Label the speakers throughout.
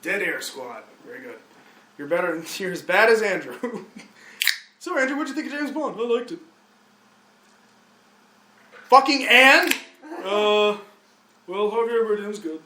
Speaker 1: Dead Air Squad. Very good. You're better. You're as bad as Andrew. So, Andrew, what'd you think of James Bond? I liked it. Fucking and? Well, Javier Bardem's good.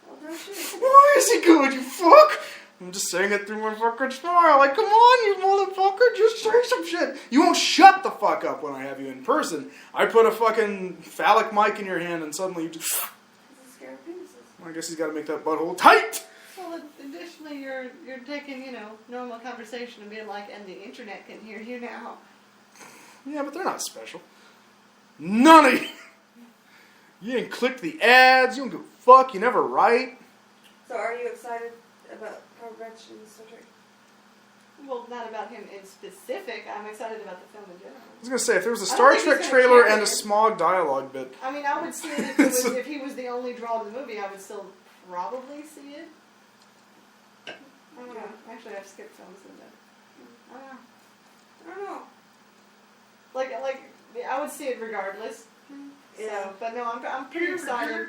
Speaker 2: Well, don't you?
Speaker 1: Why is he good, you fuck? I'm just saying it through my fucking smile. Like, come on, you motherfucker, just say some shit. You won't shut the fuck up when I have you in person. I put a fucking phallic mic in your hand and suddenly you just...
Speaker 2: This is scary penises.
Speaker 1: Well, I guess he's got to make that butthole tight.
Speaker 2: Well, additionally, you're taking, normal conversation and being like, and the internet can hear you now.
Speaker 1: Yeah, but they're not special. None of you. You ain't clicked the ads. You don't give a fuck. You never write.
Speaker 3: So are you excited about Cumberbatch in Star Trek?
Speaker 2: Well, not about him in specific. I'm excited about the film in general.
Speaker 1: I was going to say, if there was a Star Trek trailer and a Smog dialogue bit.
Speaker 2: I mean, I would see it if he was the only draw to the movie. I would still probably see it. I don't know. Actually, I've skipped films in that. I don't know. Like, I would see it regardless.
Speaker 3: Yeah.
Speaker 2: So, but no, I'm pretty excited.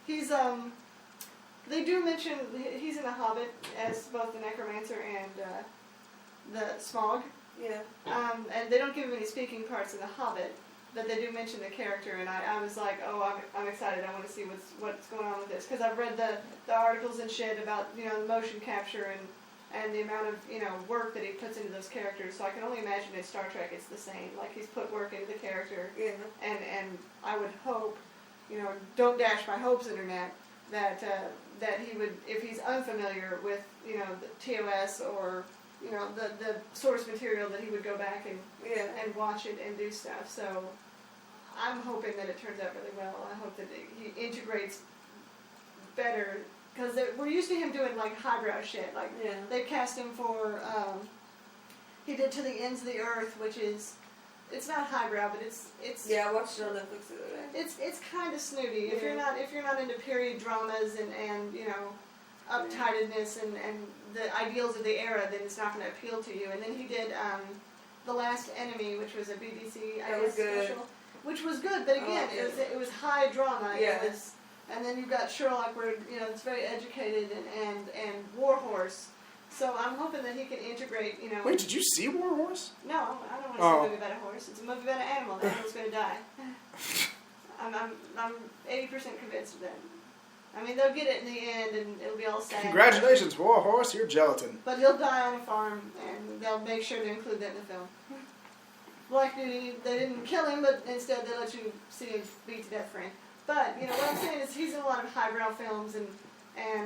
Speaker 2: He's they do mention he's in The Hobbit as both the necromancer and the Smog.
Speaker 3: Yeah.
Speaker 2: And they don't give him any speaking parts in The Hobbit, but they do mention the character, and I was like, oh, I'm excited. I want to see what's going on with this, because I've read the articles and shit about the motion capture and the amount of work that he puts into those characters. So I can only imagine in Star Trek it's the same. Like, he's put work into the character.
Speaker 3: Yeah.
Speaker 2: And I would hope, don't dash my hopes, Internet, that he would, if he's unfamiliar with the TOS or the source material, that he would go back and watch it and do stuff. So I'm hoping that it turns out really well. I hope that he integrates better. Because we're used to him doing, like, highbrow shit. Like, they cast him for, he did To the Ends of the Earth, which is, it's not highbrow, but it's...
Speaker 3: Yeah, I watched it on Netflix the other day.
Speaker 2: It's kind of snooty. Yeah. If you're not into period dramas and uptightedness and the ideals of the era, then it's not going to appeal to you. And then he did The Last Enemy, which was a BBC, I guess, special. Which was good, but again, it was high drama.
Speaker 3: Yeah.
Speaker 2: And then you've got Sherlock, where it's very educated and Warhorse. So I'm hoping that he can integrate.
Speaker 1: Wait, did you see War Horse?
Speaker 2: No, I don't want to see a movie about a horse. It's a movie about an animal. That animal's going to die. I'm 80% convinced of that. I mean, they'll get it in the end, and it'll be all sad.
Speaker 1: Congratulations, War Horse, you're gelatin.
Speaker 2: But he'll die on a farm, and they'll make sure to include that in the film. Black Beauty, they didn't kill him, but instead they let you see him beat to death for him. But, what I'm saying is he's in a lot of highbrow films, and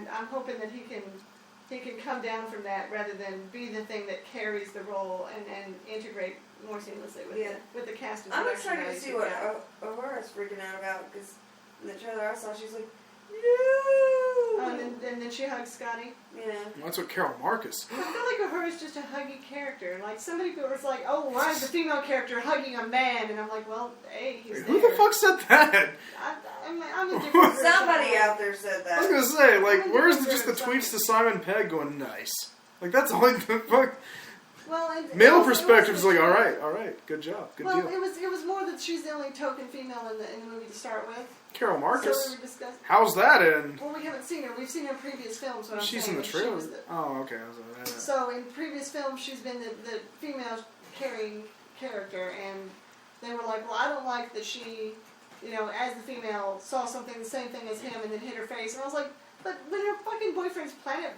Speaker 2: I'm hoping that he can come down from that rather than be the thing that carries the role and integrate more seamlessly with the cast.
Speaker 3: I'm excited to see what Aurora's freaking out about, because in the trailer I saw, she's like, no!
Speaker 2: And then she hugs Scotty.
Speaker 3: Yeah.
Speaker 1: Well, that's what Carol Marcus.
Speaker 2: I feel like Uhura's just a huggy character. Like, somebody was like, oh, why is the female character hugging a man? And I'm like, well, hey, he's there.
Speaker 1: Who the fuck said that?
Speaker 2: I'm a different person.
Speaker 3: Somebody out there said that.
Speaker 1: I was going to say, like, where's just the tweets to Simon Pegg going, nice? Like, that's all I fuck.
Speaker 2: Well,
Speaker 1: male perspective is like, all right, good job, good deal.
Speaker 2: It was more that she's the only token female in the movie to start with.
Speaker 1: Carol Marcus?
Speaker 2: So we were discussing.
Speaker 1: How's that in?
Speaker 2: Well, we haven't seen her. We've seen her in previous films.
Speaker 1: She's in the trailer. Oh, okay.
Speaker 2: So in previous films, she's been the female carrying character, and they were like, well, I don't like that she, as the female, saw something the same thing as him and then hit her face. And I was like, but when her fucking boyfriend's planet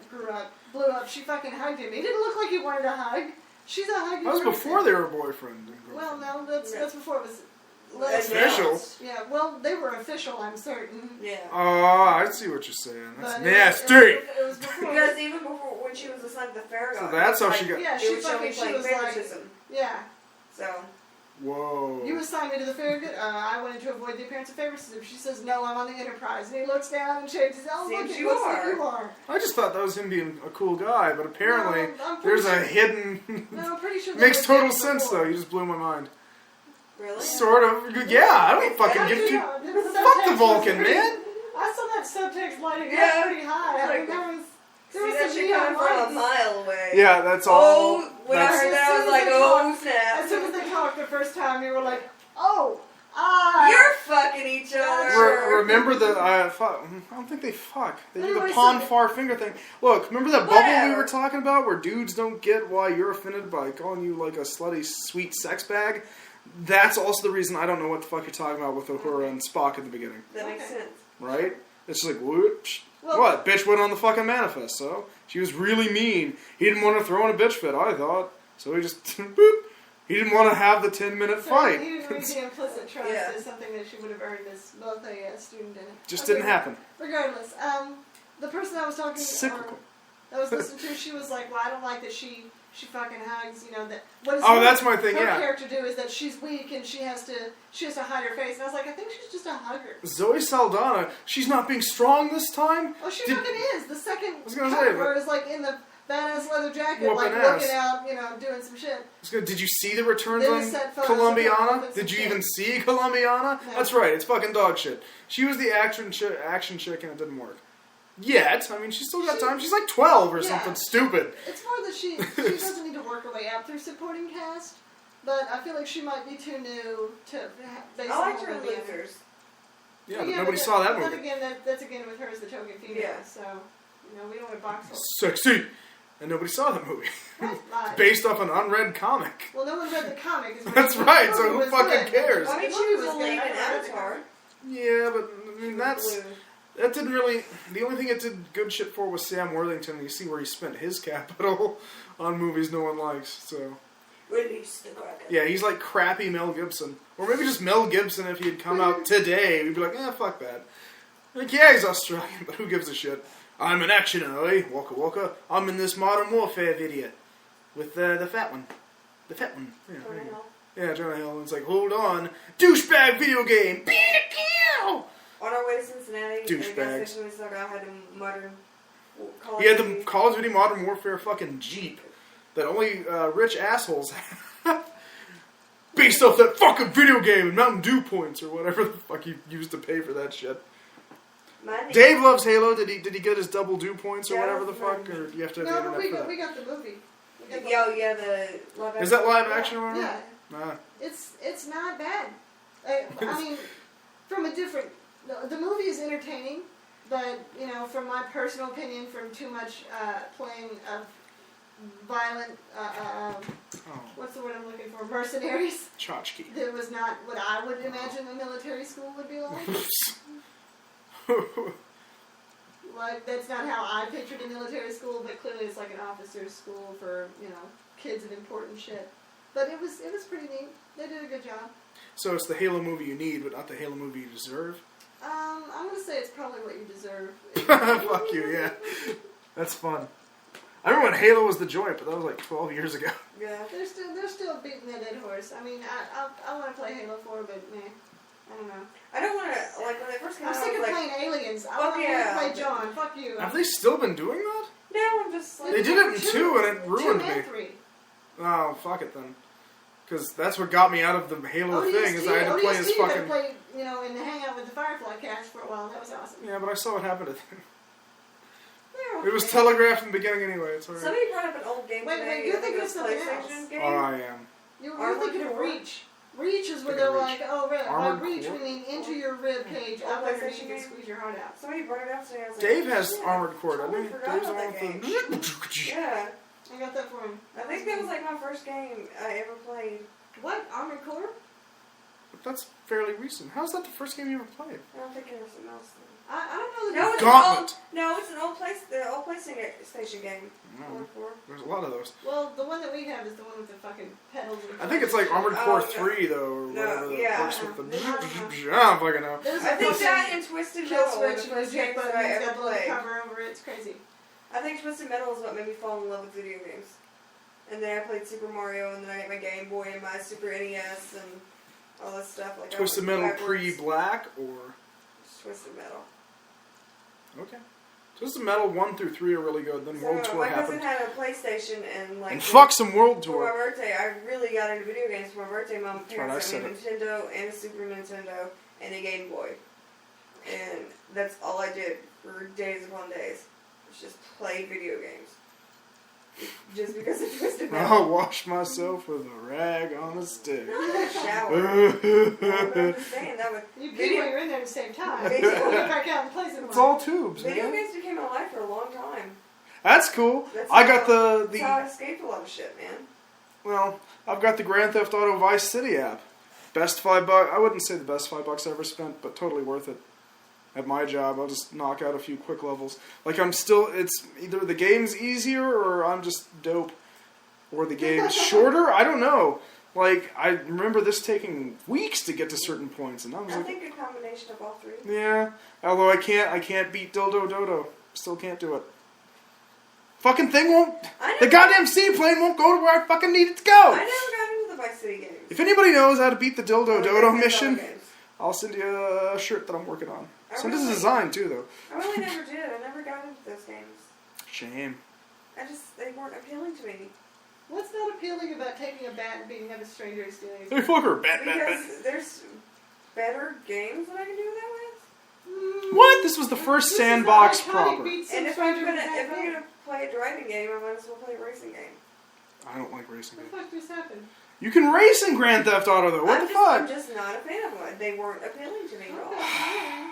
Speaker 2: blew up, she fucking hugged him. He didn't look like he wanted a hug. She's a hugging person.
Speaker 1: That was before they were boyfriend and girlfriend.
Speaker 2: Well, no, that's before it was...
Speaker 1: Official?
Speaker 2: Yeah, well, they were official, I'm certain.
Speaker 3: Yeah.
Speaker 1: Oh, I see what you're saying. That's nasty.
Speaker 2: It was before.
Speaker 3: Because even before, when she was assigned to the Faragon.
Speaker 1: So that's how she got...
Speaker 2: Yeah, she was like... Yeah.
Speaker 3: So...
Speaker 1: Whoa.
Speaker 2: You assigned me to the Farragut. I wanted to avoid the appearance of favoritism. She says, no, I'm on the Enterprise. And he looks down and shakes his head. Oh, look, you are.
Speaker 1: I just thought that was him being a cool guy, but apparently there's a hidden...
Speaker 2: No, I'm pretty sure...
Speaker 1: Makes total sense, though. You just blew my mind.
Speaker 3: Really?
Speaker 1: Sort of. Yeah, I don't fucking give two... Fuck the Vulcan, man.
Speaker 2: I saw that subtext lighting up pretty high. I mean, there was
Speaker 3: that shit coming from a mile away.
Speaker 1: Yeah, that's all.
Speaker 3: When I heard that, I was like, oh, snap.
Speaker 2: As soon as they talked the first time, you were like, oh,
Speaker 3: you're fucking each other.
Speaker 1: remember the I don't think they fuck. They do the
Speaker 2: Everybody
Speaker 1: pawn
Speaker 2: said it.
Speaker 1: far finger thing. Look, remember that bubble we were talking about where dudes don't get why you're offended by calling you like a slutty sweet sex bag? That's also the reason I don't know what the fuck you're talking about with Uhura and Spock at the beginning.
Speaker 3: That makes sense.
Speaker 1: Right? It's just like, what?
Speaker 2: Well-
Speaker 1: What? Bitch went on the fucking manifest, so? She was really mean. He didn't want to throw in a bitch fit, I thought. So he just, boop. He didn't want to have the 10-minute
Speaker 2: So
Speaker 1: fight.
Speaker 2: you agree the implicit trust
Speaker 3: Yeah.
Speaker 2: is something that she would have earned as both a student and
Speaker 1: Just
Speaker 2: okay,
Speaker 1: didn't happen.
Speaker 2: Regardless, the person I was talking
Speaker 1: Cyclical.
Speaker 2: I was listening to, she was like, well, I don't like that she fucking hugs, you know, that what does
Speaker 1: Oh,
Speaker 2: her,
Speaker 1: that's my thing,
Speaker 2: her
Speaker 1: yeah.
Speaker 2: character do is that she's weak and she has to hide her face. And I was like, I think she's just a hugger.
Speaker 1: Zoe Saldana, she's not being strong this time?
Speaker 2: Oh, she
Speaker 1: Did-
Speaker 2: fucking is. The second
Speaker 1: was gonna
Speaker 2: cover
Speaker 1: say,
Speaker 2: of her is like in the badass leather jacket,
Speaker 1: Whooping
Speaker 2: like
Speaker 1: ass.
Speaker 2: looking out, you know, doing some shit.
Speaker 1: Did you see the returns
Speaker 2: Then
Speaker 1: on
Speaker 2: the set photos of her
Speaker 1: Colombiana?
Speaker 2: with
Speaker 1: Did
Speaker 2: some
Speaker 1: you even
Speaker 2: shit.
Speaker 1: see Colombiana?
Speaker 2: No.
Speaker 1: That's right, it's fucking dog shit. She was the action chick and it didn't work. Yet, I mean, she's still got time. She's like 12 or
Speaker 2: Yeah.
Speaker 1: something stupid.
Speaker 2: It's more that she doesn't need to work her way up through supporting cast, but I feel like she might be too new to base
Speaker 3: I liked
Speaker 2: the
Speaker 3: her
Speaker 2: whole
Speaker 3: in
Speaker 2: movie on.
Speaker 3: Losers.
Speaker 1: Yeah,
Speaker 2: But
Speaker 1: but nobody saw that
Speaker 2: But
Speaker 1: movie.
Speaker 2: again, that's again with her as the token female,
Speaker 3: Yeah.
Speaker 2: so, you know, we don't want to box her.
Speaker 1: Sexy! And nobody saw that movie.
Speaker 2: That's lies.
Speaker 1: Based off an unread comic.
Speaker 2: Well, no one read the comic. Is
Speaker 1: That's right, so who
Speaker 2: was
Speaker 1: fucking
Speaker 2: good.
Speaker 1: cares?
Speaker 3: I mean,
Speaker 2: The
Speaker 3: she
Speaker 2: movie
Speaker 3: was the
Speaker 2: good.
Speaker 3: lead
Speaker 2: I
Speaker 3: in
Speaker 2: read the
Speaker 3: Avatar.
Speaker 2: comic.
Speaker 1: Yeah, but I mean,
Speaker 3: Blue.
Speaker 1: that didn't really. The only thing it did good shit for was Sam Worthington. You see where he spent his capital on movies no one likes. So
Speaker 3: Release the Kraken.
Speaker 1: yeah, he's like crappy Mel Gibson, or maybe just Mel Gibson if he had come out today. We'd be like, fuck that. Like, yeah, he's Australian, but who gives a shit? I'm an actioner, eh? Waka waka. I'm in this Modern Warfare video with the fat one. The fat one. Yeah, there you go. Yeah, Jonah Hill. It's like, hold on, douchebag video game. Beat a kill.
Speaker 3: On our way to Cincinnati, at the gas
Speaker 1: Douchebags.
Speaker 3: station, we saw a guy had a modern Call of
Speaker 1: He had the
Speaker 3: Duty.
Speaker 1: Call of Duty Modern Warfare fucking Jeep that only rich assholes have. Based off that fucking video game and Mountain Dew points or whatever the fuck you used to pay for that shit.
Speaker 3: My
Speaker 1: Dave loves Halo. Did he get his double Dew points or
Speaker 3: Yeah,
Speaker 1: whatever the
Speaker 3: that's
Speaker 1: fuck?
Speaker 3: fine.
Speaker 1: Or do you have to have
Speaker 2: No,
Speaker 1: the
Speaker 2: but
Speaker 1: internet for
Speaker 2: we
Speaker 1: that?
Speaker 2: got the movie. We got the-
Speaker 3: Yeah, the live action.
Speaker 1: Is that live action or
Speaker 2: Yeah,
Speaker 1: whatever?
Speaker 2: it's not bad. I mean, from a different. The movie is entertaining, but you know, from my personal opinion, from too much playing of violent.
Speaker 1: Oh,
Speaker 2: What's the word I'm looking for? Mercenaries.
Speaker 1: tchotchke.
Speaker 2: That was not what I would imagine a military school would be like. Like, that's not how I pictured a military school, but clearly it's like an officer's school for, you know, kids of important shit. But it was pretty neat. They did a good job.
Speaker 1: So it's the Halo movie you need, but not the Halo movie you deserve?
Speaker 2: I'm gonna say it's probably what you deserve.
Speaker 1: Fuck you, yeah. That's fun. I remember when Halo was the joy, but that was like 12 years ago.
Speaker 3: Yeah.
Speaker 2: They're still beating that dead horse. I mean, I want to play Halo 4, but meh. I don't know.
Speaker 3: I don't want to, like, when they first came
Speaker 2: I'm
Speaker 3: out,
Speaker 2: sick
Speaker 3: I
Speaker 2: of
Speaker 3: was like,
Speaker 2: playing aliens. I
Speaker 3: fuck
Speaker 2: want
Speaker 3: yeah.
Speaker 2: to play John. Fuck you.
Speaker 1: Have they still been doing that?
Speaker 3: no, I'm just like,
Speaker 1: They did it in 2 and it ruined
Speaker 2: 2
Speaker 1: me.
Speaker 2: and 3.
Speaker 1: Oh, fuck it then. Because that's what got me out of the Halo thing, is I had to play as
Speaker 2: ODST,
Speaker 1: fucking...
Speaker 2: I played, you know, and hang out with the Firefly cast for a while. That was awesome.
Speaker 1: Yeah, but I saw what happened to them.
Speaker 2: They're
Speaker 1: It was
Speaker 2: okay.
Speaker 1: telegraphed in the beginning anyway, it's alright.
Speaker 3: somebody brought up an old game
Speaker 2: Wait,
Speaker 3: today.
Speaker 2: you're
Speaker 3: I think
Speaker 2: thinking
Speaker 3: it was
Speaker 2: of something
Speaker 3: PlayStation
Speaker 2: else.
Speaker 3: game.
Speaker 1: Oh, I am.
Speaker 2: You're
Speaker 3: Armored
Speaker 2: thinking of
Speaker 3: Core?
Speaker 2: Reach. Reach is where
Speaker 1: Thinking
Speaker 2: they're
Speaker 1: of
Speaker 2: like, oh, by
Speaker 1: Armored
Speaker 2: Reach
Speaker 1: Core?
Speaker 2: we mean into your rib cage,
Speaker 3: Oh,
Speaker 2: up underneath
Speaker 3: PlayStation
Speaker 2: you can
Speaker 3: game?
Speaker 2: squeeze your heart out.
Speaker 3: Somebody brought it up today. I was like,
Speaker 1: Dave has
Speaker 3: shit,
Speaker 1: Armored Core, doesn't
Speaker 3: totally
Speaker 1: he?
Speaker 3: forgot
Speaker 1: Dave's the
Speaker 3: about
Speaker 1: one
Speaker 3: that
Speaker 1: with the...
Speaker 3: Yeah.
Speaker 2: I got that for him.
Speaker 3: I think that was like my first game I ever played.
Speaker 2: What? Armored Core?
Speaker 1: But that's fairly recent. How's that the first game you ever played?
Speaker 3: I don't think it was something else.
Speaker 2: I don't know the
Speaker 3: No, it's
Speaker 1: Gauntlet.
Speaker 3: it's an old PlayStation game.
Speaker 1: No,
Speaker 3: Armored Core.
Speaker 1: there's a lot of those.
Speaker 2: Well, the one that we have is the one with the fucking pedals. And
Speaker 1: I think it's like Armored
Speaker 3: Oh,
Speaker 1: Core
Speaker 3: no.
Speaker 1: 3 though, or
Speaker 3: No,
Speaker 1: whatever that
Speaker 3: yeah.
Speaker 1: works with the...
Speaker 2: I don't know.
Speaker 1: I don't fucking know.
Speaker 2: There's
Speaker 3: I
Speaker 2: a
Speaker 3: think
Speaker 2: fucking
Speaker 3: that and Twisted
Speaker 2: kill
Speaker 3: Metal were the
Speaker 2: switch and
Speaker 3: first
Speaker 2: eject
Speaker 3: games
Speaker 2: button
Speaker 3: that I
Speaker 2: has
Speaker 3: ever
Speaker 2: got a little
Speaker 3: played.
Speaker 2: cover over it. It's crazy.
Speaker 3: I think Twisted Metal is what made me fall in love with video games. And then I played Super Mario, and then I got my Game Boy and my Super NES and all this stuff. Like
Speaker 1: Twisted
Speaker 3: I went
Speaker 1: Metal
Speaker 3: backwards.
Speaker 1: pre-Black, or...
Speaker 3: Twisted Metal.
Speaker 1: Okay. Twisted Metal 1 through 3 are really good, then World
Speaker 3: So,
Speaker 1: Tour
Speaker 3: my cousin
Speaker 1: happened.
Speaker 3: had a PlayStation, and like
Speaker 1: And fuck some World
Speaker 3: for my
Speaker 1: Tour.
Speaker 3: birthday, I really got into video games. For my birthday, my
Speaker 1: right,
Speaker 3: parents
Speaker 1: I
Speaker 3: got me a
Speaker 1: said
Speaker 3: Nintendo and a Super Nintendo and a Game Boy. And that's all I did for days upon days. Was just play video games. just because of Twisted Metal.
Speaker 1: I'll wash myself with a rag on a stick.
Speaker 3: Not in the shower. But I'm just saying that would.
Speaker 2: You pee while you're in there at the same time.
Speaker 3: Video-
Speaker 2: You back out and play some
Speaker 1: It's all tubes,
Speaker 3: Video
Speaker 1: man.
Speaker 3: games became my life for a long time.
Speaker 1: That's cool.
Speaker 3: That's
Speaker 1: I got
Speaker 3: That's how I escaped a lot of shit, man.
Speaker 1: well, I've got the Grand Theft Auto Vice City app. Best $5. I wouldn't say the best $5 I ever spent, but totally worth it. At my job, I'll just knock out a few quick levels. Like it's either the game's easier or I'm just dope. Or the game's shorter, I don't know. Like, I remember this taking weeks to get to certain points, and I was
Speaker 3: I
Speaker 1: like,
Speaker 3: think a combination of all three.
Speaker 1: yeah. Although I can't beat Dildo Dodo. Still can't do it. Fucking thing won't. The goddamn seaplane won't go to where I fucking need it to go.
Speaker 3: I never got into the Vice City games.
Speaker 1: If anybody knows how to beat the Dildo Dodo
Speaker 3: Games.
Speaker 1: mission, I'll send you a shirt that I'm working on. Send us a design too, though.
Speaker 3: I really never did. I never got into those games.
Speaker 1: Shame.
Speaker 3: They weren't appealing to me.
Speaker 2: What's not appealing about taking a bat and beating up a stranger and stealing his
Speaker 1: Hey, fucker, bat.
Speaker 3: Because there's better games that I can do that with.
Speaker 1: What? This was the first
Speaker 2: This
Speaker 1: sandbox
Speaker 2: is the iconic
Speaker 1: proper.
Speaker 2: beat some
Speaker 3: And if
Speaker 2: stranger
Speaker 3: I'm
Speaker 2: with a
Speaker 3: gonna
Speaker 2: bat.
Speaker 3: play a driving game, I might as well play a racing game.
Speaker 1: I don't like racing
Speaker 2: What
Speaker 1: games.
Speaker 2: the fuck just happened?
Speaker 1: You can race in Grand Theft Auto, though. What the
Speaker 3: I'm
Speaker 1: fuck?
Speaker 3: just not a fan of them. They weren't appealing to me at all.
Speaker 2: Okay.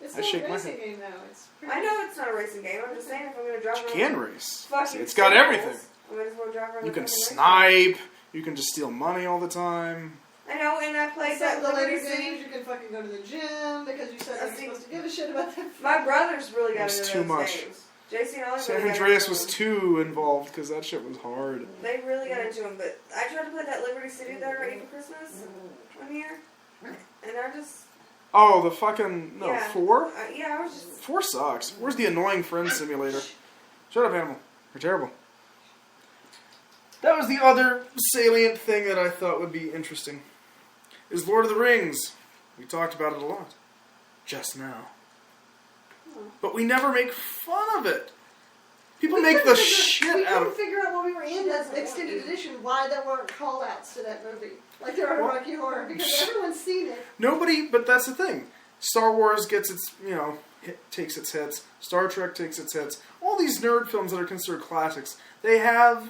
Speaker 2: It's
Speaker 1: I
Speaker 2: not
Speaker 1: shake
Speaker 2: a
Speaker 1: my
Speaker 2: racing
Speaker 1: head.
Speaker 2: game though. It's pretty
Speaker 3: I know it's not a racing game. I'm just saying if I'm gonna drive
Speaker 1: You
Speaker 3: around
Speaker 1: can race.
Speaker 3: fucking
Speaker 1: It's got
Speaker 3: circles,
Speaker 1: everything.
Speaker 3: I might as well drive around
Speaker 1: You
Speaker 3: the
Speaker 1: can
Speaker 3: fucking
Speaker 1: snipe. You can just steal money all the time.
Speaker 3: racetrack. I know, and I played
Speaker 2: Some
Speaker 3: that
Speaker 2: of the later
Speaker 3: Liberty
Speaker 2: games
Speaker 3: City.
Speaker 2: you can fucking go to the gym because you said
Speaker 3: I
Speaker 2: you're
Speaker 3: see.
Speaker 2: supposed to give a shit about them.
Speaker 3: My brothers really got
Speaker 1: It was
Speaker 3: into
Speaker 1: too
Speaker 3: those
Speaker 1: much.
Speaker 3: games. JC and Ollie
Speaker 1: San
Speaker 3: really got
Speaker 1: Andreas
Speaker 3: into
Speaker 1: was
Speaker 3: them.
Speaker 1: too involved because that shit was hard.
Speaker 3: They really got into them, but I tried to play that Liberty City that I got you for Christmas one year, and I just
Speaker 1: Oh, the fucking... No,
Speaker 3: Yeah.
Speaker 1: 4?
Speaker 3: yeah, I was just
Speaker 1: 4 sucks. Where's the annoying friend simulator? Shut up, animal. You're terrible. That was the other salient thing that I thought would be interesting. Is Lord of the Rings. We talked about it a lot. Just now. But we never make fun of it. People make the shit
Speaker 2: We
Speaker 1: out
Speaker 2: couldn't
Speaker 1: of...
Speaker 2: figure out when we were in that extended edition why there weren't call-outs to that movie. Like there are in Rocky Horror, because everyone's seen it.
Speaker 1: Nobody, but that's the thing. Star Wars gets its, takes its hits. Star Trek takes its hits. All these nerd films that are considered classics, they have,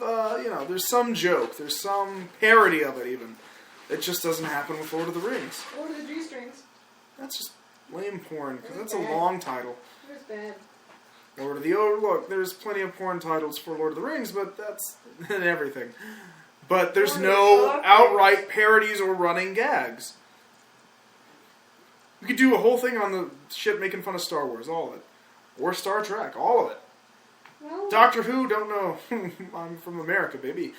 Speaker 1: there's some joke. There's some parody of it, even. It just doesn't happen with Lord of the Rings.
Speaker 2: Or the G-strings.
Speaker 1: That's just lame porn, because that's a
Speaker 2: Okay.
Speaker 1: long title.
Speaker 2: It was bad.
Speaker 1: Look, there's plenty of porn titles for Lord of the Rings, but that's everything. But there's no outright parodies or running gags. We could do a whole thing on the shit making fun of Star Wars, all of it. Or Star Trek, all of it.
Speaker 2: Well,
Speaker 1: Doctor Who, don't know. I'm from America, baby.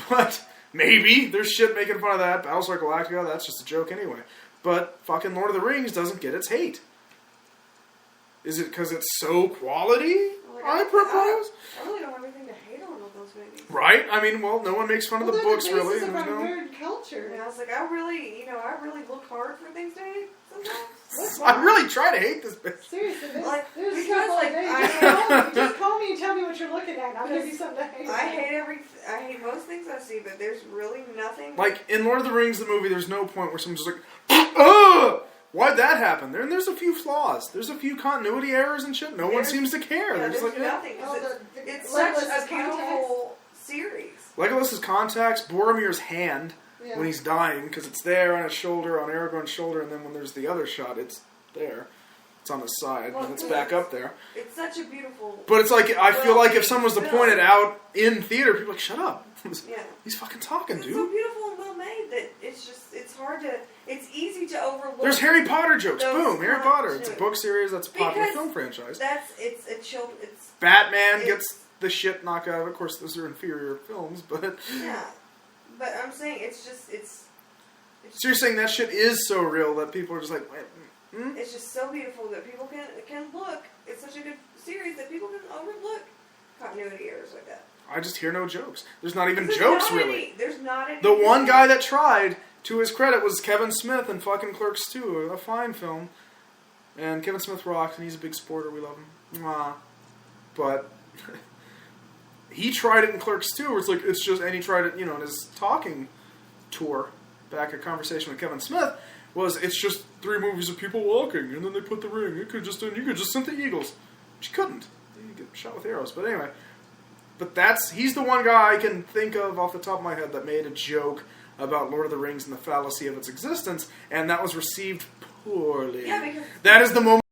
Speaker 1: But maybe there's shit making fun of that. Battlestar Galactica, that's just a joke anyway. But fucking Lord of the Rings doesn't get its hate. Is it because it's so quality? I propose.
Speaker 3: I really don't have anything to hate on with those movies.
Speaker 1: Right? I mean, well, no one makes fun of the
Speaker 2: they're
Speaker 1: books,
Speaker 2: the
Speaker 1: really.
Speaker 2: basis of
Speaker 1: There's
Speaker 2: our
Speaker 1: no...
Speaker 2: nerd culture.
Speaker 3: And I was like, I really look hard for things to hate sometimes.
Speaker 1: I really try to hate this bitch.
Speaker 2: Seriously, there's,
Speaker 3: Like,
Speaker 2: there's
Speaker 3: because,
Speaker 2: stuff
Speaker 3: like,
Speaker 2: I just call me and tell me what you're looking at, and I'll give you something to hate.
Speaker 3: I hate most things I see, but there's really nothing.
Speaker 1: Like, in Lord of the Rings, the movie, there's no point where someone's just like, ugh! Why'd that happen? There's a few flaws. There's a few continuity errors and shit. No one
Speaker 3: There's-
Speaker 1: seems to care.
Speaker 3: yeah,
Speaker 1: They're just
Speaker 3: there's
Speaker 1: like, eh.
Speaker 3: nothing. 'Cause
Speaker 2: Oh,
Speaker 3: it's
Speaker 2: Legolas'
Speaker 3: such a beautiful series.
Speaker 1: Legolas' contacts, Boromir's hand,
Speaker 2: Yeah.
Speaker 1: when he's dying, because it's there on his shoulder, on Aragorn's shoulder, and then when there's the other shot, it's there. It's on the side,
Speaker 3: Well,
Speaker 1: and it's back up there.
Speaker 3: It's such a beautiful.
Speaker 1: But it's like, I feel like if someone was to
Speaker 3: well,
Speaker 1: point it out in theater, people are like, shut up.
Speaker 3: Yeah.
Speaker 1: He's fucking talking,
Speaker 3: It's so
Speaker 1: dude.
Speaker 3: beautiful and well made that it's hard to. It's easy to overlook.
Speaker 1: There's Harry Potter jokes.
Speaker 3: Those
Speaker 1: Boom, Harry Potter. It's a
Speaker 3: jokes.
Speaker 1: book series, that's a popular
Speaker 3: Because
Speaker 1: film franchise.
Speaker 3: It's a child. It's
Speaker 1: Batman
Speaker 3: it's-
Speaker 1: gets the shit knocked out of it. Of course, those are inferior films, but...
Speaker 3: yeah. But I'm saying it's just it's.
Speaker 1: So you're saying that shit is so real that people are just like, hmm?
Speaker 3: It's just so beautiful that people can look. It's such a good series that people can overlook continuity errors like that.
Speaker 1: I just hear no jokes. There's not even
Speaker 3: There's
Speaker 1: jokes,
Speaker 3: not
Speaker 1: really.
Speaker 3: any- there's not any.
Speaker 1: The one guy that tried, to his credit, was Kevin Smith in fucking Clerks 2, a fine film. And Kevin Smith rocks, and he's a big supporter. We love him. Mwah. But he tried it in Clerks 2, where it's like, it's just, and he tried it, in his talking tour, back at Conversation with Kevin Smith, it's just 3 movies of people walking, and then they put the ring. You could just send the Eagles. But you couldn't. You get shot with arrows. But anyway, But he's the one guy I can think of off the top of my head that made a joke about Lord of the Rings and the fallacy of its existence, and that was received poorly.
Speaker 3: Yeah, because
Speaker 1: that is the moment